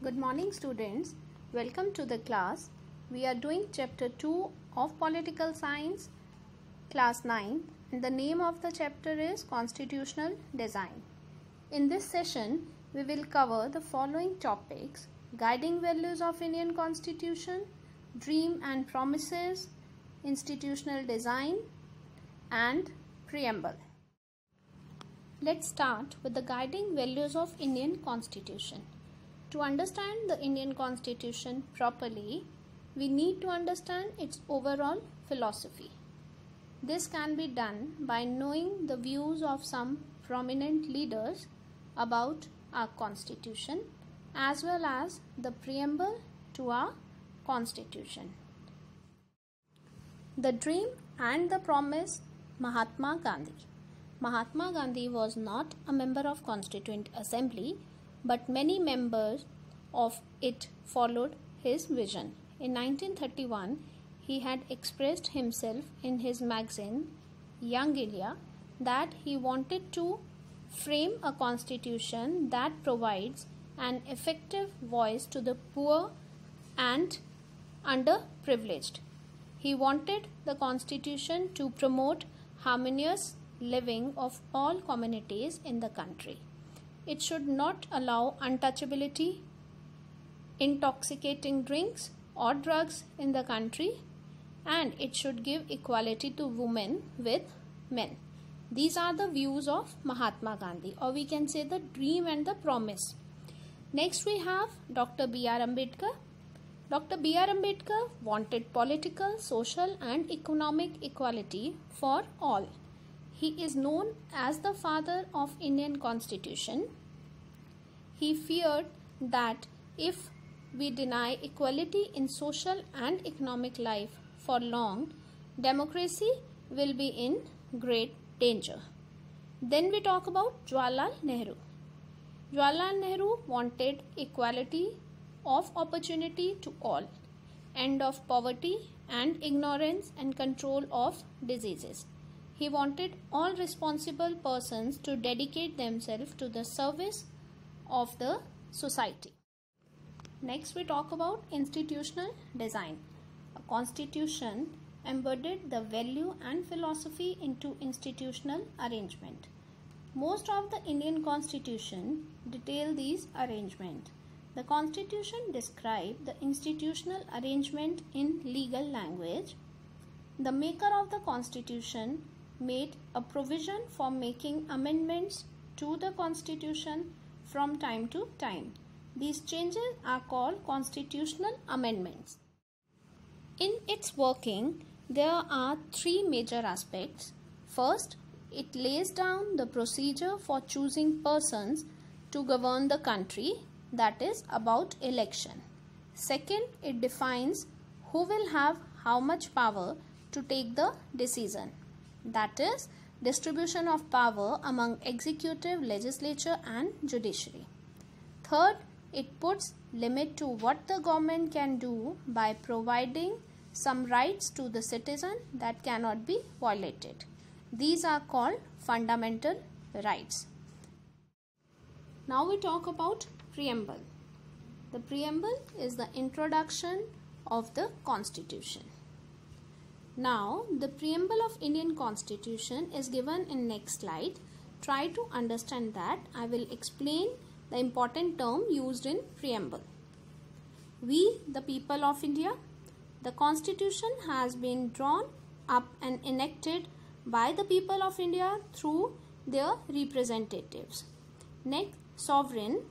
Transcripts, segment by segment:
Good morning students. Welcome to the class. We are doing chapter 2 of political science, class 9, and the name of the chapter is constitutional design. In this session, we will cover the following topics: guiding values of Indian Constitution, dream and promises, institutional design, and preamble. Let's start with the guiding values of Indian Constitution. To understand the Indian Constitution properly, we need to understand its overall philosophy. This can be done by knowing the views of some prominent leaders about our Constitution as well as the preamble to our Constitution. The dream and the promise. Mahatma Gandhi. Mahatma Gandhi was not a member of Constituent Assembly, but many members of it followed his vision. In 1931, he had expressed himself in his magazine Young India that he wanted to frame a constitution that provides an effective voice to the poor and underprivileged. He wanted the constitution to promote harmonious living of all communities in the country. It should not allow untouchability, intoxicating drinks or drugs in the country, and it should give equality to women with men. These are the views of Mahatma Gandhi, or we can say the dream and the promise. Next we have Dr. B.R. Ambedkar. Dr. B.R. Ambedkar wanted political, social and economic equality for all. He is known as the father of Indian Constitution. He feared that if we deny equality in social and economic life for long, democracy will be in great danger. Then we talk about Jawaharlal Nehru. Jawaharlal Nehru wanted equality of opportunity to all, end of poverty and ignorance, and control of diseases. He wanted all responsible persons to dedicate themselves to the service of the society. Next we talk about institutional design. A constitution embodied the value and philosophy into institutional arrangement. Most of the Indian Constitution detail these arrangements. The Constitution describes the institutional arrangement in legal language. The maker of the Constitution made a provision for making amendments to the Constitution from time to time. These changes are called constitutional amendments. In its working, there are three major aspects. First, it lays down the procedure for choosing persons to govern the country, that is about election. Second, it defines who will have how much power to take the decision, that is distribution of power among executive, legislature and judiciary. Third, it puts limit to what the government can do by providing some rights to the citizen that cannot be violated. These are called fundamental rights. Now we talk about preamble. The preamble is the introduction of the Constitution. Now, the preamble of Indian Constitution is given in next slide. Try to understand that. I will explain the important term used in preamble. We, the people of India. The Constitution has been drawn up and enacted by the people of India through their representatives. Next, sovereign.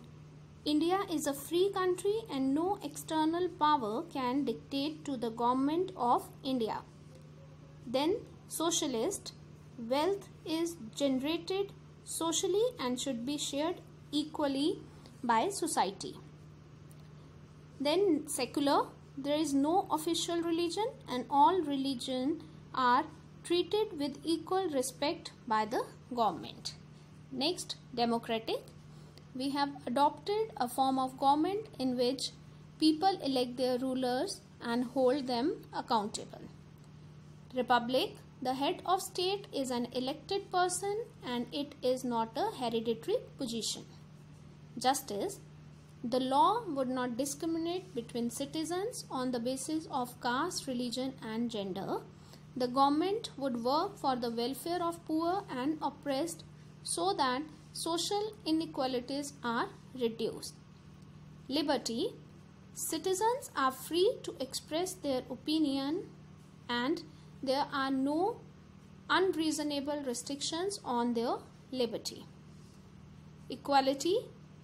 India is a free country and no external power can dictate to the government of India. Then socialist. Wealth is generated socially and should be shared equally by society. Then secular. There is no official religion and all religions are treated with equal respect by the government. Next, democratic. We have adopted a form of government in which people elect their rulers and hold them accountable. Republic. The head of state is an elected person and it is not a hereditary position. Justice. The law would not discriminate between citizens on the basis of caste, religion, and gender. The government would work for the welfare of poor and oppressed so that social inequalities are reduced. Liberty. Citizens are free to express their opinion and there are no unreasonable restrictions on their liberty. Equality.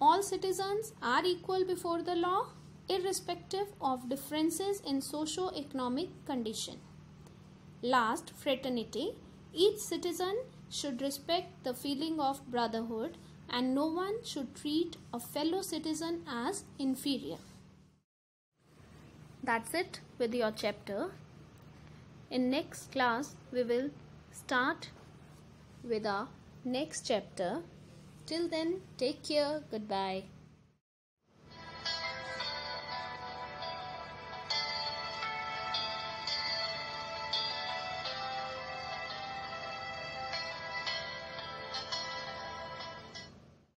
All citizens are equal before the law, irrespective of differences in socio-economic condition. Last, fraternity. Each citizen should respect the feeling of brotherhood and no one should treat a fellow citizen as inferior. That's it with your chapter. In next class, we will start with our next chapter. Till then, take care. Goodbye.